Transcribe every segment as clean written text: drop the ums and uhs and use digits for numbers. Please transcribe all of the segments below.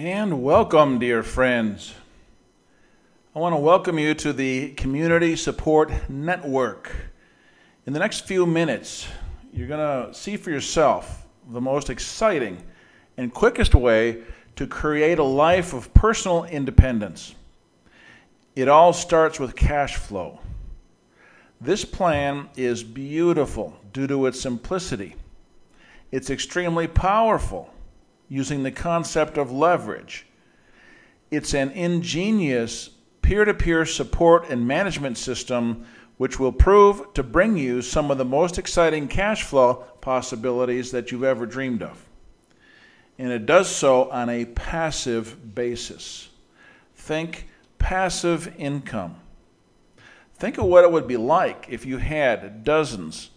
And welcome, dear friends. I want to welcome you to the Community Support Network. In the next few minutes, you're going to see for yourself the most exciting and quickest way to create a life of personal independence. It all starts with cash flow. This plan is beautiful due to its simplicity. It's extremely powerful, using the concept of leverage. It's an ingenious peer-to-peer support and management system which will prove to bring you some of the most exciting cash flow possibilities that you've ever dreamed of. And it does so on a passive basis. Think passive income. Think of what it would be like if you had dozens,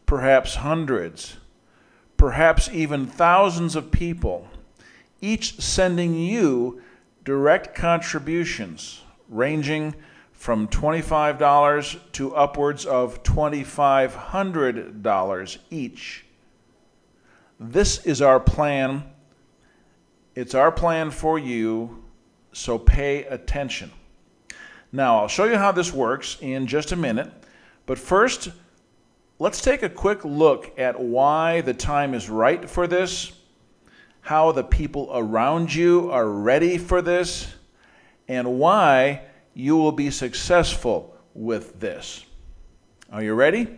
perhaps hundreds, perhaps even thousands of people, each sending you direct contributions ranging from $25 to upwards of $2,500 each. This is our plan. It's our plan for you, so pay attention. Now, I'll show you how this works in just a minute, but first, let's take a quick look at why the time is right for this, how the people around you are ready for this, and why you will be successful with this. Are you ready?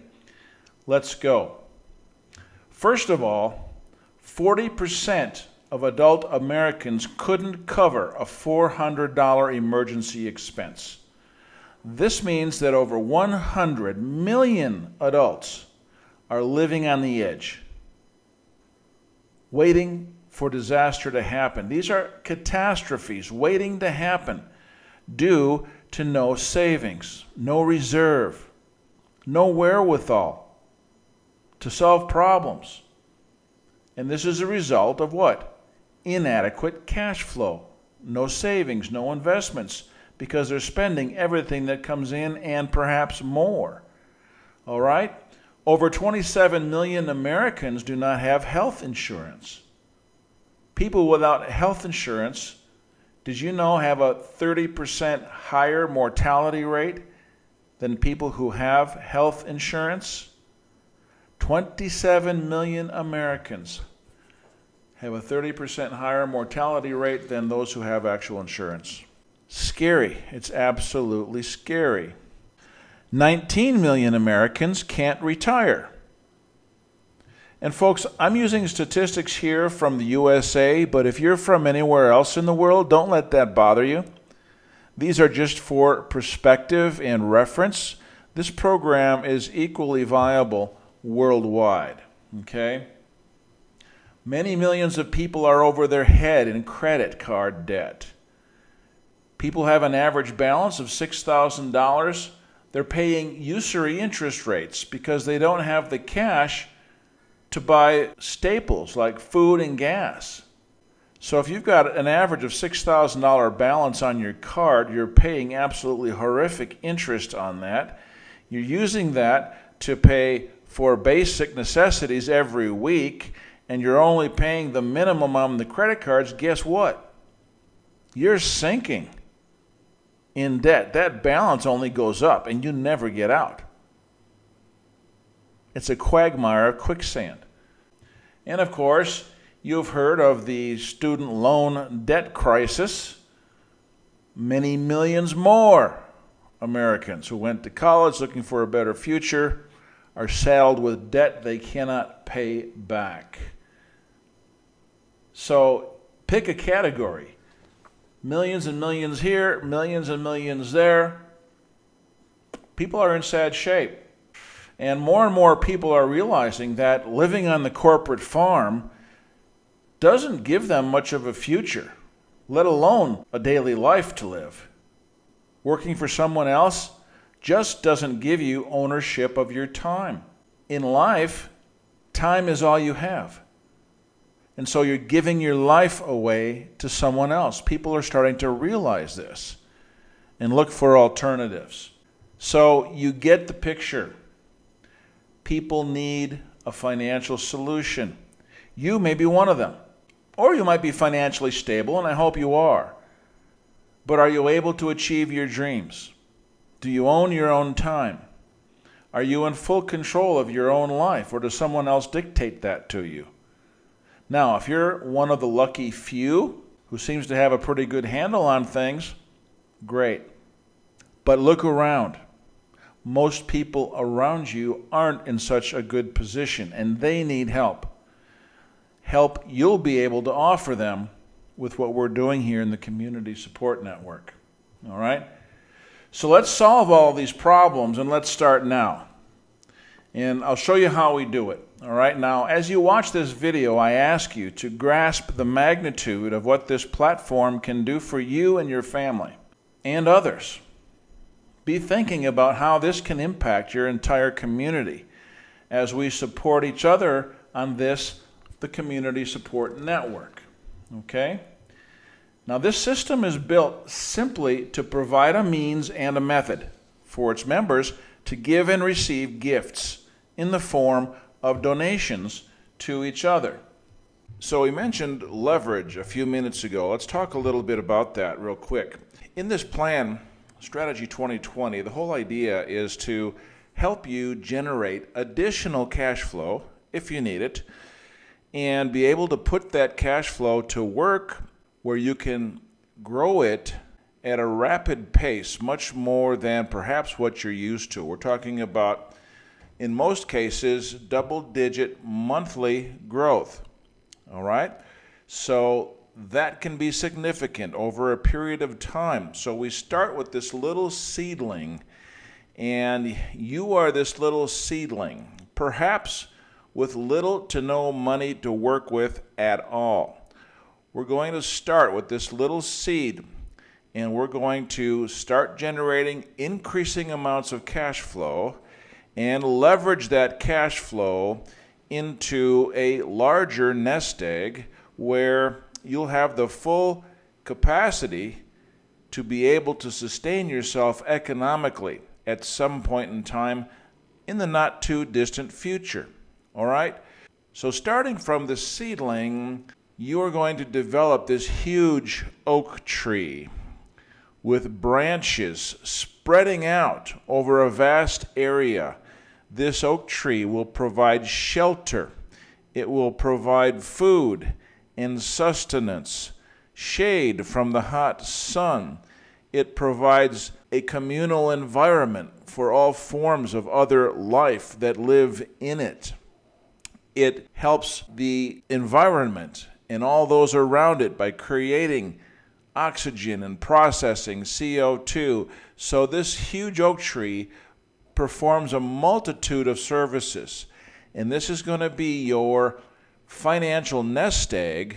Let's go. First of all, 40% of adult Americans couldn't cover a $400 emergency expense. This means that over 100 million adults are living on the edge, waiting for disaster to happen. These are catastrophes waiting to happen due to no savings, no reserve, no wherewithal to solve problems. And this is a result of what? Inadequate cash flow, no savings, no investments, because they're spending everything that comes in and perhaps more. All right? Over 27 million Americans do not have health insurance. People without health insurance, did you know, have a 30% higher mortality rate than people who have health insurance? 27 million Americans have a 30% higher mortality rate than those who have actual insurance. Scary. It's absolutely scary. 19 million Americans can't retire. And folks, I'm using statistics here from the USA, but if you're from anywhere else in the world, don't let that bother you. These are just for perspective and reference. This program is equally viable worldwide. Okay? Many millions of people are over their head in credit card debt. People have an average balance of $6,000. They're paying usury interest rates because they don't have the cash to buy staples like food and gas. So if you've got an average of $6,000 balance on your card, you're paying absolutely horrific interest on that. You're using that to pay for basic necessities every week, and you're only paying the minimum on the credit cards. Guess what? You're sinking in debt. That balance only goes up, and you never get out. It's a quagmire of quicksand. And of course, you've heard of the student loan debt crisis. Many millions more Americans who went to college looking for a better future are saddled with debt they cannot pay back. So pick a category. Millions and millions here, millions and millions there. People are in sad shape. And more people are realizing that living on the corporate farm doesn't give them much of a future, let alone a daily life to live. Working for someone else just doesn't give you ownership of your time. In life, time is all you have. And so you're giving your life away to someone else. People are starting to realize this and look for alternatives. So you get the picture. People need a financial solution. You may be one of them. Or you might be financially stable, and I hope you are. But are you able to achieve your dreams? Do you own your own time? Are you in full control of your own life, or does someone else dictate that to you? Now, if you're one of the lucky few who seems to have a pretty good handle on things, great. But look around. Most people around you aren't in such a good position, and they need help. Help you'll be able to offer them with what we're doing here in the Community Support Network. All right? So let's solve all these problems, and let's start now. And I'll show you how we do it. All right? Now, as you watch this video, I ask you to grasp the magnitude of what this platform can do for you and your family and others. Be thinking about how this can impact your entire community as we support each other on this, the Community Support Network. Okay? Now, this system is built simply to provide a means and a method for its members to give and receive gifts in the form of donations to each other. So we mentioned leverage a few minutes ago. Let's talk a little bit about that real quick. In this plan, Strategy 2020, the whole idea is to help you generate additional cash flow, if you need it, and be able to put that cash flow to work where you can grow it at a rapid pace, much more than perhaps what you're used to. We're talking about, in most cases, double-digit monthly growth. All right? So that can be significant over a period of time. So we start with this little seedling, and you are this little seedling, perhaps with little to no money to work with at all. We're going to start with this little seed, and we're going to start generating increasing amounts of cash flow and leverage that cash flow into a larger nest egg where you'll have the full capacity to be able to sustain yourself economically at some point in time in the not too distant future. All right? So starting from the seedling, you are going to develop this huge oak tree with branches spreading out over a vast area. This oak tree will provide shelter. It will provide food and sustenance, shade from the hot sun. It provides a communal environment for all forms of other life that live in it. It helps the environment and all those around it by creating oxygen and processing CO2. So this huge oak tree performs a multitude of services. And this is going to be your financial nest egg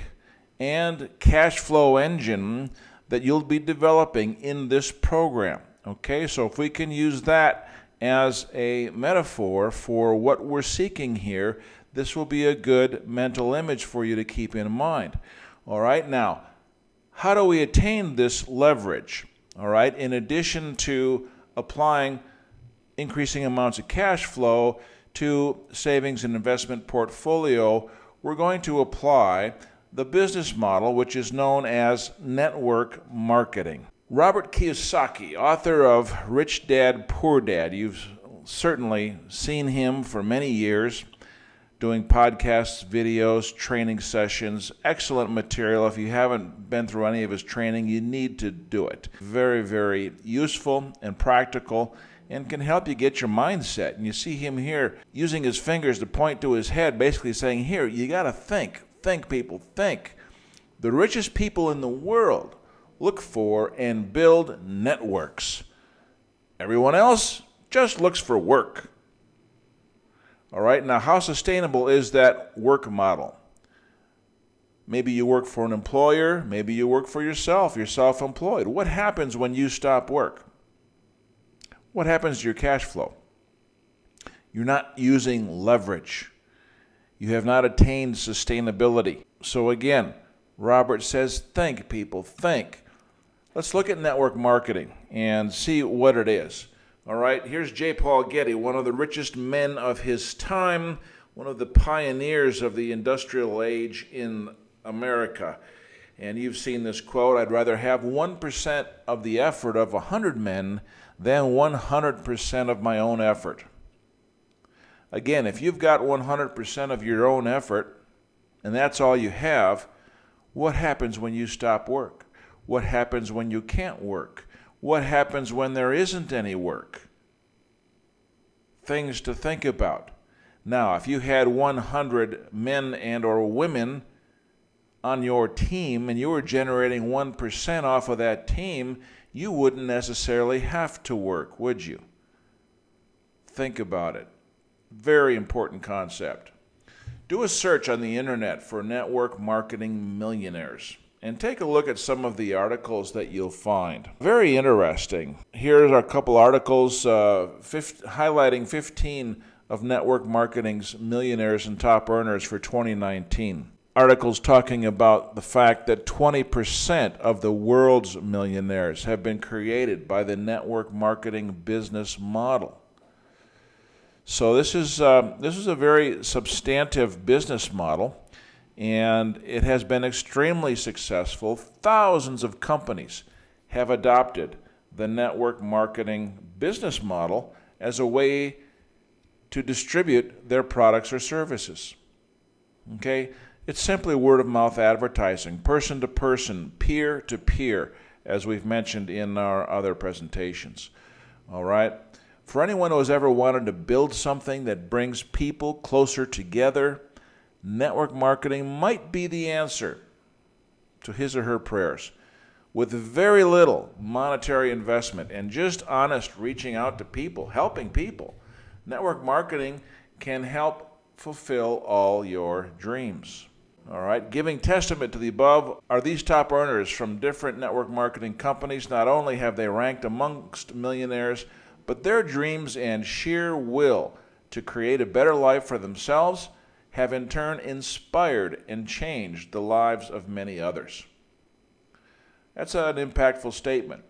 and cash flow engine that you'll be developing in this program. Okay, so if we can use that as a metaphor for what we're seeking here, this will be a good mental image for you to keep in mind. All right, now, how do we attain this leverage? All right, in addition to applying increasing amounts of cash flow to savings and investment portfolio, we're going to apply the business model which is known as network marketing. Robert Kiyosaki, author of Rich Dad, Poor Dad, you've certainly seen him for many years doing podcasts, videos, training sessions, excellent material. If you haven't been through any of his training, you need to do it. Very, very useful and practical, and can help you get your mindset. And you see him here using his fingers to point to his head, basically saying, here, you got to think. Think, people, think. The richest people in the world look for and build networks. Everyone else just looks for work. All right, now how sustainable is that work model? Maybe you work for an employer, maybe you work for yourself, you're self-employed. What happens when you stop work? What happens to your cash flow? You're not using leverage. You have not attained sustainability. So again, Robert says, think, people, think. Let's look at network marketing and see what it is. All right, here's J. Paul Getty, one of the richest men of his time, one of the pioneers of the industrial age in America. And you've seen this quote, I'd rather have 1% of the effort of 100 men than 100% of my own effort. Again, if you've got 100% of your own effort, and that's all you have, what happens when you stop work? What happens when you can't work? What happens when there isn't any work? Things to think about. Now, if you had 100 men and or women on your team and you were generating 1% off of that team, you wouldn't necessarily have to work, would you? Think about it. Very important concept. Do a search on the internet for network marketing millionaires and take a look at some of the articles that you'll find. Very interesting. Here are a couple articles highlighting 15 of network marketing's millionaires and top earners for 2019. Articles talking about the fact that 20% of the world's millionaires have been created by the network marketing business model. So this is a very substantive business model, and it has been extremely successful. Thousands of companies have adopted the network marketing business model as a way to distribute their products or services. Okay? It's simply word-of-mouth advertising, person-to-person, peer-to-peer, as we've mentioned in our other presentations. All right? For anyone who has ever wanted to build something that brings people closer together, network marketing might be the answer to his or her prayers. With very little monetary investment and just honest reaching out to people, helping people, network marketing can help fulfill all your dreams. All right, giving testament to the above are these top earners from different network marketing companies. Not only have they ranked amongst millionaires, but their dreams and sheer will to create a better life for themselves have in turn inspired and changed the lives of many others. That's an impactful statement.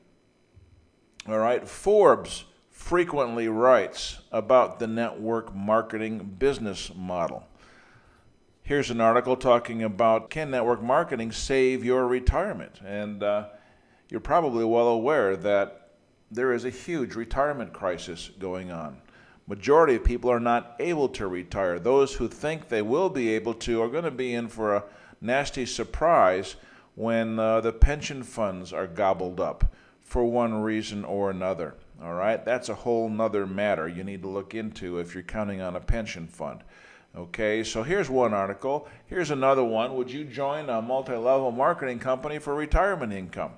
All right, Forbes frequently writes about the network marketing business model. Here's an article talking about, can network marketing save your retirement? And you're probably well aware that there is a huge retirement crisis going on. Majority of people are not able to retire. Those who think they will be able to are going to be in for a nasty surprise when the pension funds are gobbled up for one reason or another. All right, that's a whole nother matter you need to look into if you're counting on a pension fund. Okay, so here's one article. Here's another one. Would you join a multi-level marketing company for retirement income?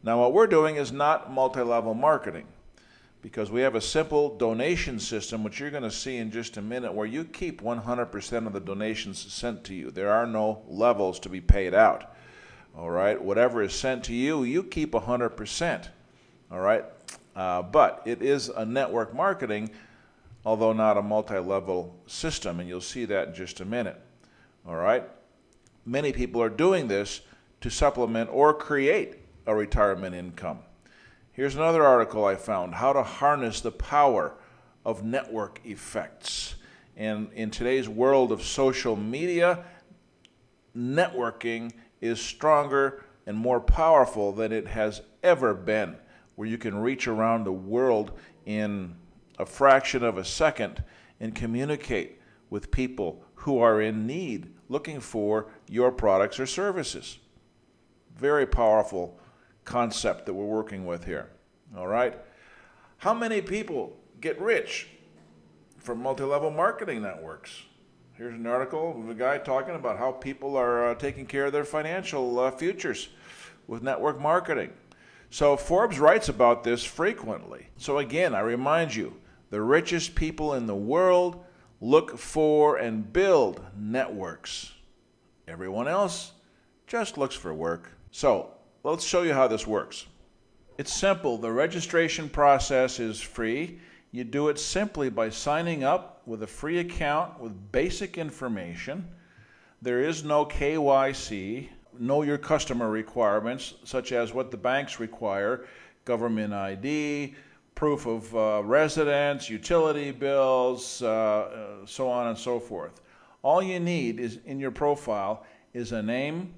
Now, what we're doing is not multi-level marketing, because we have a simple donation system, which you're going to see in just a minute, where you keep 100% of the donations sent to you. There are no levels to be paid out. All right, whatever is sent to you, you keep 100%. All right, but it is a network marketing, although not a multi-level system, and you'll see that in just a minute. All right, many people are doing this to supplement or create a retirement income. Here's another article I found, how to harness the power of network effects. And in today's world of social media, networking is stronger and more powerful than it has ever been, where you can reach around the world in a fraction of a second and communicate with people who are in need, looking for your products or services. Very powerful concept that we're working with here. All right? How many people get rich from multi-level marketing networks? Here's an article of a guy talking about how people are taking care of their financial futures with network marketing. So Forbes writes about this frequently. So again, I remind you, the richest people in the world look for and build networks. Everyone else just looks for work. So let's show you how this works. It's simple. The registration process is free. You do it simply by signing up with a free account with basic information. There is no KYC. Know your customer requirements, such as what the banks require, government ID, proof of residence, utility bills, so on and so forth. All you need is in your profile is a name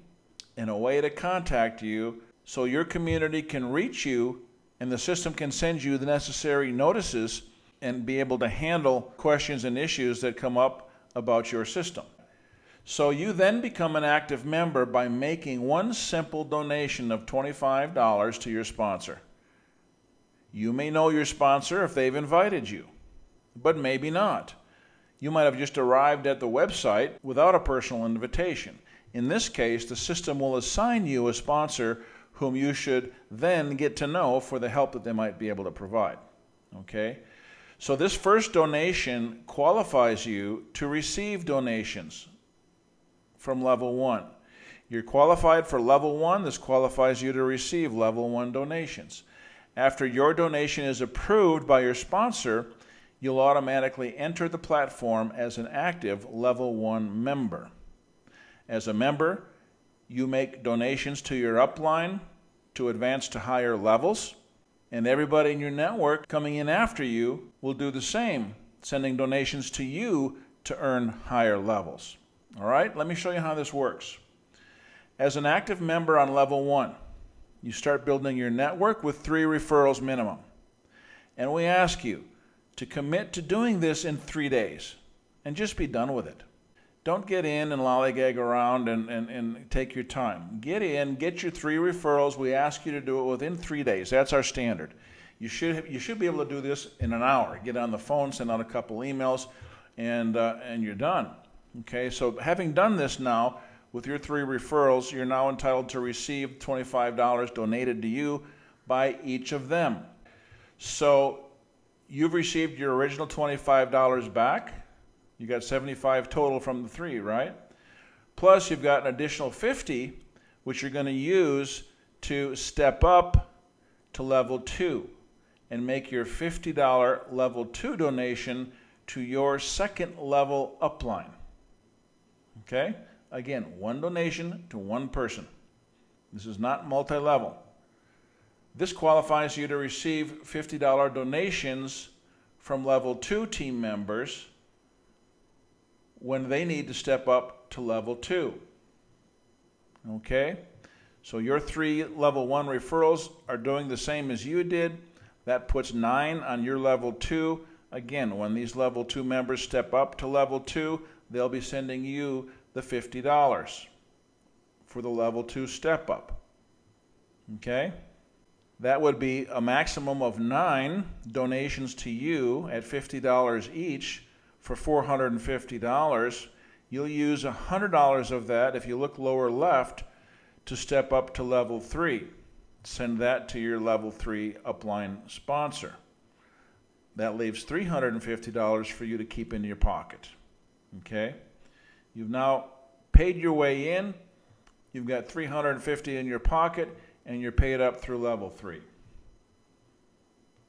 and a way to contact you so your community can reach you and the system can send you the necessary notices and be able to handle questions and issues that come up about your system. So you then become an active member by making one simple donation of $25 to your sponsor. You may know your sponsor if they've invited you, but maybe not. You might have just arrived at the website without a personal invitation. In this case, the system will assign you a sponsor whom you should then get to know for the help that they might be able to provide. Okay? So this first donation qualifies you to receive donations from level 1. You're qualified for level 1. This qualifies you to receive level 1 donations. After your donation is approved by your sponsor, you'll automatically enter the platform as an active level 1 member. As a member, you make donations to your upline to advance to higher levels, and everybody in your network coming in after you will do the same, sending donations to you to earn higher levels. All right, let me show you how this works. As an active member on level 1, you start building your network with 3 referrals minimum. And we ask you to commit to doing this in 3 days and just be done with it. Don't get in and lollygag around and take your time. Get in, get your 3 referrals. We ask you to do it within 3 days. That's our standard. You should be able to do this in an hour. Get on the phone, send out a couple emails, and you're done. Okay, so having done this now, with your 3 referrals, you're now entitled to receive $25 donated to you by each of them. So you've received your original $25 back. You got $75 total from the 3, right? Plus you've got an additional $50, which you're going to use to step up to level 2 and make your $50 level 2 donation to your second level upline. Okay? Again, 1 donation to 1 person. This is not multi-level. This qualifies you to receive $50 donations from level 2 team members when they need to step up to level 2. Okay? So your 3 level 1 referrals are doing the same as you did. That puts 9 on your level 2. Again, when these level 2 members step up to level 2, they'll be sending you the $50 for the level 2 step up. Okay? That would be a maximum of 9 donations to you at $50 each for $450. You'll use $100 of that, if you look lower left, to step up to level 3. Send that to your level 3 upline sponsor. That leaves $350 for you to keep in your pocket. Okay? You've now paid your way in, you've got $350 in your pocket, and you're paid up through level 3.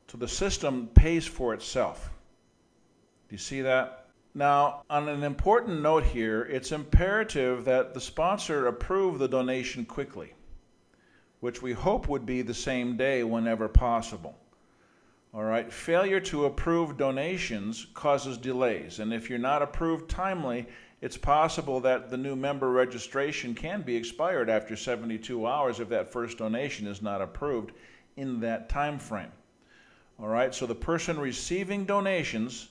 So the system pays for itself. Do you see that? Now, on an important note here, it's imperative that the sponsor approve the donation quickly, which we hope would be the same day whenever possible. All right, failure to approve donations causes delays, and if you're not approved timely, it's possible that the new member registration can be expired after 72 hours if that first donation is not approved in that time frame. All right, so the person receiving donations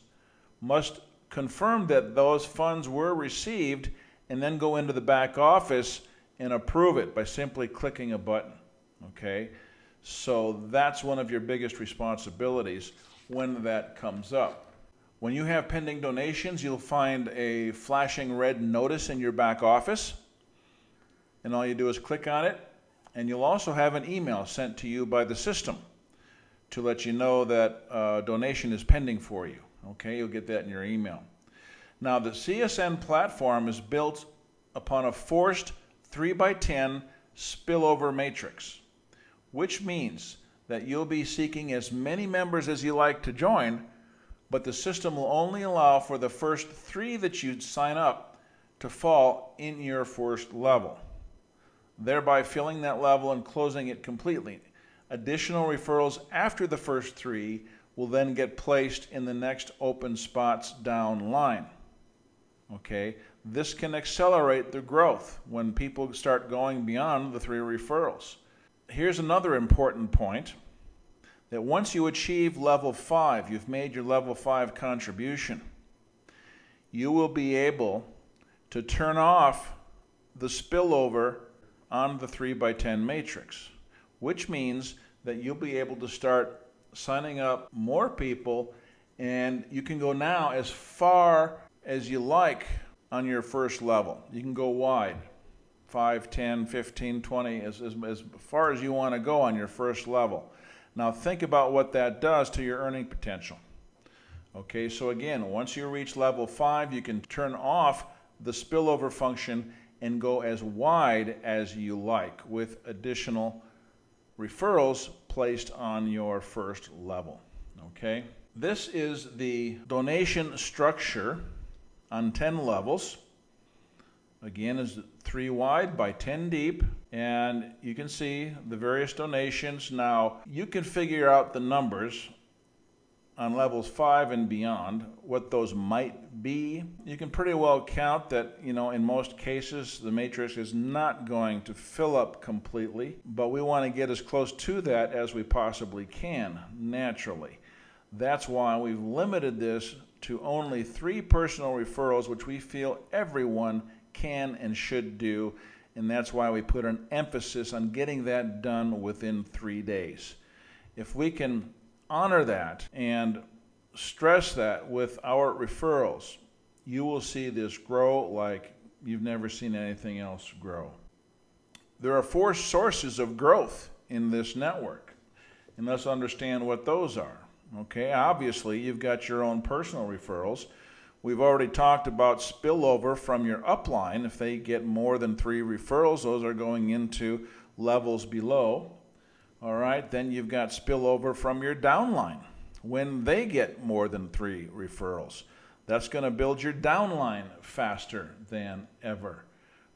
must confirm that those funds were received and then go into the back office and approve it by simply clicking a button. Okay, so that's one of your biggest responsibilities when that comes up. When you have pending donations, you'll find a flashing red notice in your back office, and all you do is click on it, and you'll also have an email sent to you by the system to let you know that donation is pending for you. Okay, you'll get that in your email. Now, the CSN platform is built upon a forced 3x10 spillover matrix, which means that you'll be seeking as many members as you like to join, but the system will only allow for the first 3 that you sign up to fall in your first level, thereby filling that level and closing it completely. Additional referrals after the first 3 will then get placed in the next open spots down line. Okay, this can accelerate the growth when people start going beyond the 3 referrals. Here's another important point, that once you achieve level 5, you've made your level 5 contribution, you will be able to turn off the spillover on the 3x10 matrix, which means that you'll be able to start signing up more people, and you can go now as far as you like on your first level. You can go wide, 5, 10, 15, 20, as far as you want to go on your first level. Now think about what that does to your earning potential. Okay, so again, once you reach level 5, you can turn off the spillover function and go as wide as you like with additional referrals placed on your first level. Okay, this is the donation structure on 10 levels. Again, is 3 wide by 10 deep, and you can see the various donations. Now you can figure out the numbers on levels 5 and beyond, what those might be. You can pretty well count that, in most cases the matrix is not going to fill up completely, but we want to get as close to that as we possibly can, naturally. That's why we've limited this to only 3 personal referrals, which we feel everyone can and should do, and that's why we put an emphasis on getting that done within 3 days. If we can honor that and stress that with our referrals, you will see this grow like you've never seen anything else grow. There are 4 sources of growth in this network, and let's understand what those are. Okay, obviously you've got your own personal referrals. We've already talked about spillover from your upline. If they get more than 3 referrals, those are going into levels below. All right, then you've got spillover from your downline when they get more than 3 referrals. That's going to build your downline faster than ever.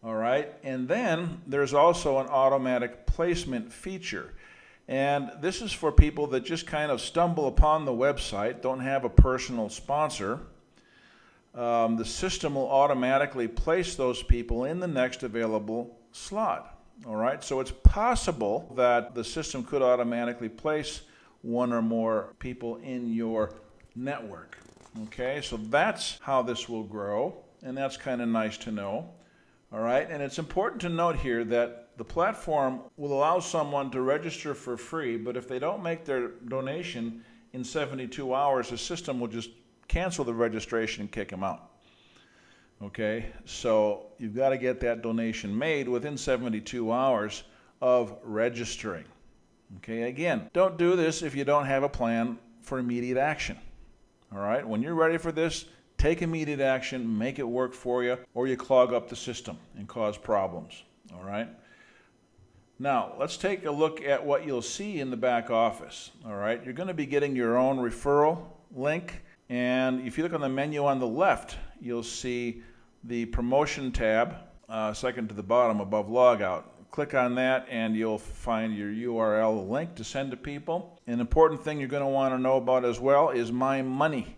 All right, and then there's also an automatic placement feature. And this is for people that just kind of stumble upon the website, don't have a personal sponsor. The system will automatically place those people in the next available slot. All right, so it's possible that the system could automatically place 1 or more people in your network. Okay, so that's how this will grow, and that's kind of nice to know. All right, and it's important to note here that the platform will allow someone to register for free, but if they don't make their donation in 72 hours, the system will just cancel the registration and kick them out. Okay, so you've got to get that donation made within 72 hours of registering. Okay, again, don't do this if you don't have a plan for immediate action. All right, when you're ready for this, take immediate action, make it work for you, or you clog up the system and cause problems. All right, now let's take a look at what you'll see in the back office. All right, you're going to be getting your own referral link, and if you look on the menu on the left, you'll see the promotion tab, second to the bottom above logout. Click on that and you'll find your URL link to send to people. An important thing you're going to want to know about as well is My Money.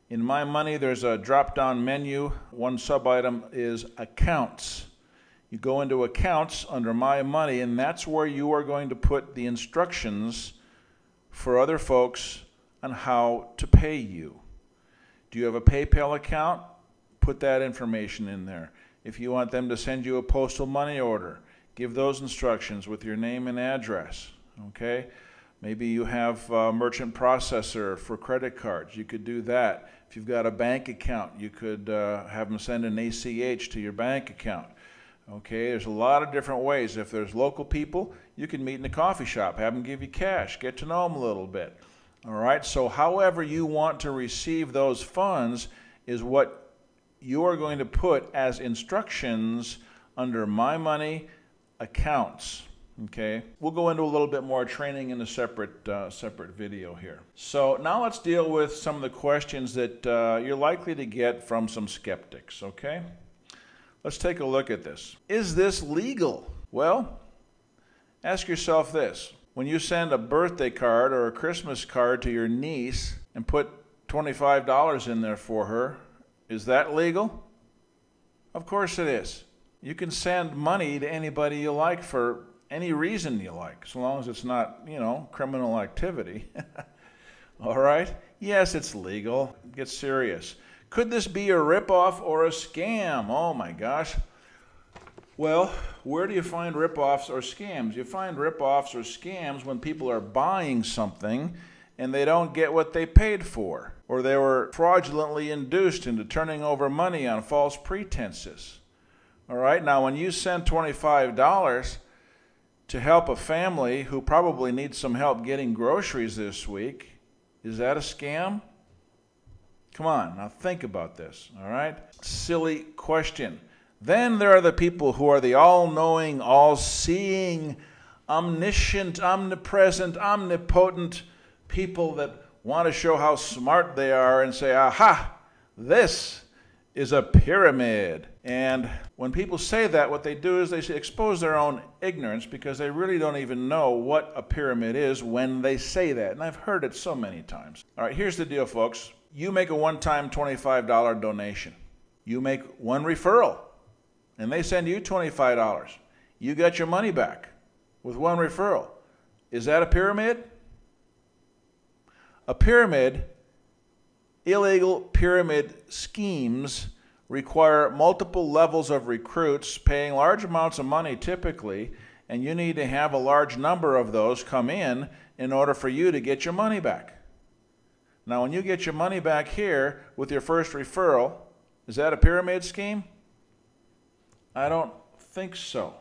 In My Money, there's a drop-down menu. One sub-item is Accounts. You go into Accounts under My Money, and that's where you are going to put the instructions for other folks on how to pay you. Do you have a PayPal account? Put that information in there. If you want them to send you a postal money order, give those instructions with your name and address. Okay? Maybe you have a merchant processor for credit cards. You could do that. If you've got a bank account, you could have them send an ACH to your bank account. Okay, there's a lot of different ways. If there's local people, you can meet in a coffee shop, have them give you cash, get to know them a little bit. All right, so however you want to receive those funds is what you are going to put as instructions under My Money Accounts. Okay, we'll go into a little bit more training in a separate video here. So now let's deal with some of the questions that you're likely to get from some skeptics. Okay, let's take a look at this. Is this legal? Well, ask yourself this. When you send a birthday card or a Christmas card to your niece and put $25 in there for her, is that legal? Of course it is. You can send money to anybody you like for any reason you like, so long as it's not, criminal activity. All right? Yes, it's legal. Get serious. Could this be a ripoff or a scam? Oh my gosh. Well, where do you find ripoffs or scams? You find ripoffs or scams when people are buying something and they don't get what they paid for, or they were fraudulently induced into turning over money on false pretenses. All right? Now, when you send $25 to help a family who probably needs some help getting groceries this week, is that a scam? Come on, now think about this, all right? Silly question. Then there are the people who are the all-knowing, all-seeing, omniscient, omnipresent, omnipotent people that want to show how smart they are and say, aha, this is a pyramid. And when people say that, what they do is they expose their own ignorance, because they really don't even know what a pyramid is when they say that. And I've heard it so many times. All right, here's the deal, folks. You make a one-time $25 donation. You make one referral, and they send you $25. You got your money back with one referral. Is that a pyramid? A pyramid, illegal pyramid schemes require multiple levels of recruits paying large amounts of money typically, and you need to have a large number of those come in order for you to get your money back. Now, when you get your money back here with your first referral, is that a pyramid scheme? I don't think so.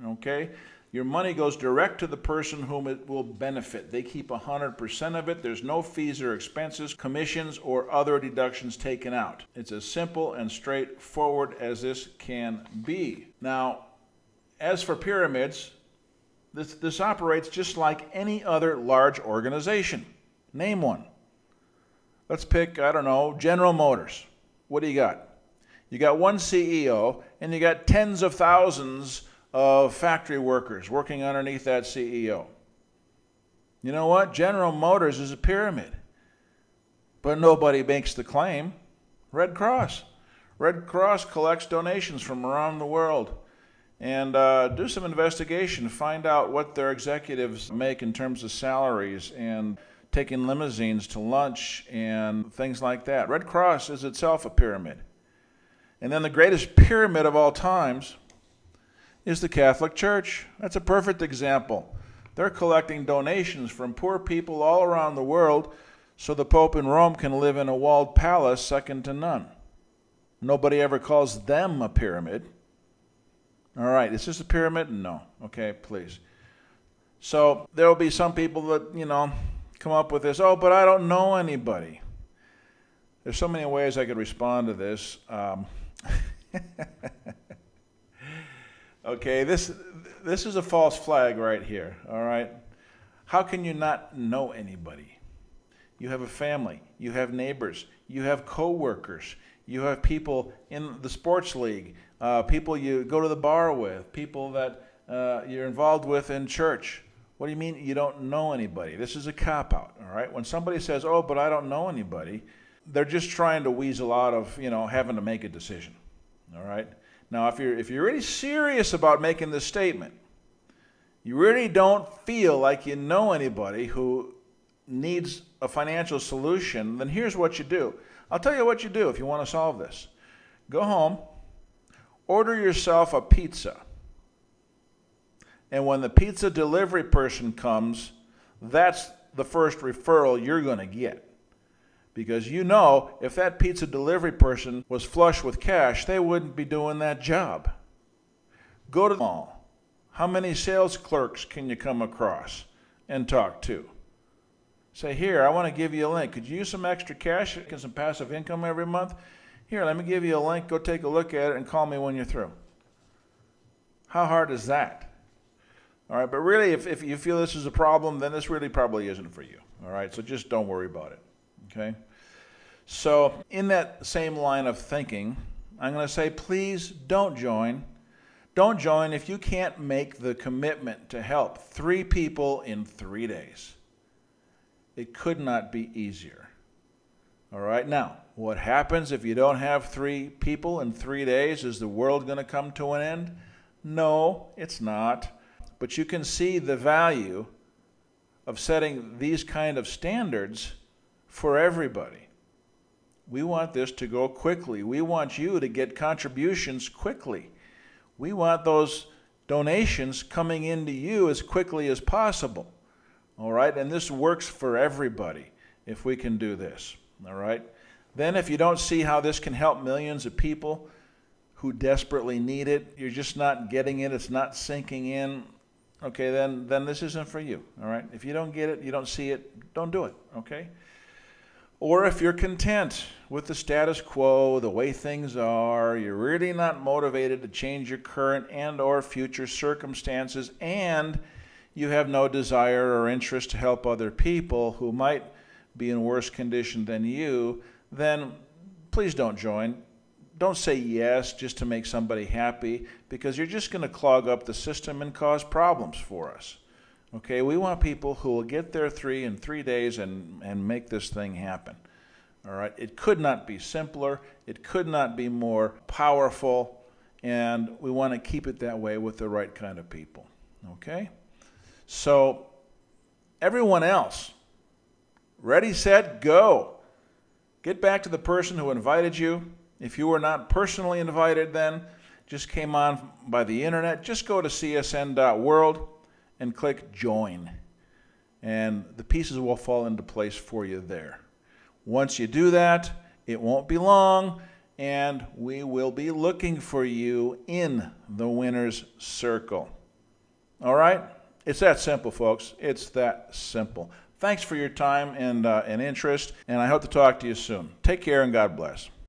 Okay? Your money goes direct to the person whom it will benefit. They keep 100% of it. There's no fees or expenses, commissions, or other deductions taken out. It's as simple and straightforward as this can be. Now, as for pyramids, this operates just like any other large organization. Name one. Let's pick, I don't know, General Motors. What do you got? You got one CEO, and you got tens of thousands of factory workers working underneath that CEO. You know what? General Motors is a pyramid. But nobody makes the claim. Red Cross. Red Cross collects donations from around the world. And do some investigation. Find out what their executives make in terms of salaries and taking limousines to lunch and things like that. Red Cross is itself a pyramid. And then the greatest pyramid of all times is the Catholic Church. That's a perfect example. They're collecting donations from poor people all around the world so the Pope in Rome can live in a walled palace second to none. Nobody ever calls them a pyramid. All right, is this a pyramid? No. Okay, please. So there will be some people that, come up with this, oh, but I don't know anybody. There's so many ways I could respond to this. Okay, this is a false flag right here, all right? How can you not know anybody? You have a family, you have neighbors, you have co-workers, you have people in the sports league, people you go to the bar with, people that you're involved with in church. What do you mean you don't know anybody? This is a cop-out, all right? When somebody says, oh, but I don't know anybody, they're just trying to weasel out of, having to make a decision, all right? Now, if you're really serious about making this statement, you really don't feel like you know anybody who needs a financial solution, then here's what you do. I'll tell you what you do if you want to solve this. Go home, order yourself a pizza, and when the pizza delivery person comes, that's the first referral you're going to get. Because if that pizza delivery person was flush with cash, they wouldn't be doing that job. Go to the mall. How many sales clerks can you come across and talk to? Say, here, I want to give you a link. Could you use some extra cash and some passive income every month? Here, let me give you a link. Go take a look at it and call me when you're through. How hard is that? All right, but really, if you feel this is a problem, then this really probably isn't for you. All right, so just don't worry about it. Okay? So in that same line of thinking, I'm going to say, please don't join. Don't join if you can't make the commitment to help 3 people in 3 days. It could not be easier. All right? Now, What happens if you don't have 3 people in 3 days? Is the world going to come to an end? No, it's not. But you can see the value of setting these kind of standards for everybody. We want this to go quickly. We want you to get contributions quickly. We want those donations coming into you as quickly as possible. All right? And this works for everybody if we can do this. All right? Then if you don't see how this can help millions of people who desperately need it, you're just not getting it, it's not sinking in, okay, then this isn't for you. All right? If you don't get it, you don't see it, don't do it. Okay? Or if you're content with the status quo, the way things are, you're really not motivated to change your current and or future circumstances, and you have no desire or interest to help other people who might be in worse condition than you, then please don't join. Don't say yes just to make somebody happy, because you're just going to clog up the system and cause problems for us. Okay, we want people who will get their 3 in 3 days and make this thing happen. All right, it could not be simpler. It could not be more powerful, and we want to keep it that way with the right kind of people. Okay, so everyone else, ready, set, go. Get back to the person who invited you. If you were not personally invited, then just came on by the internet, just go to csn.world and click join, and the pieces will fall into place for you there. Once you do that, it won't be long, and we will be looking for you in the winner's circle. All right? It's that simple, folks. It's that simple. Thanks for your time and interest, and I hope to talk to you soon. Take care and God bless.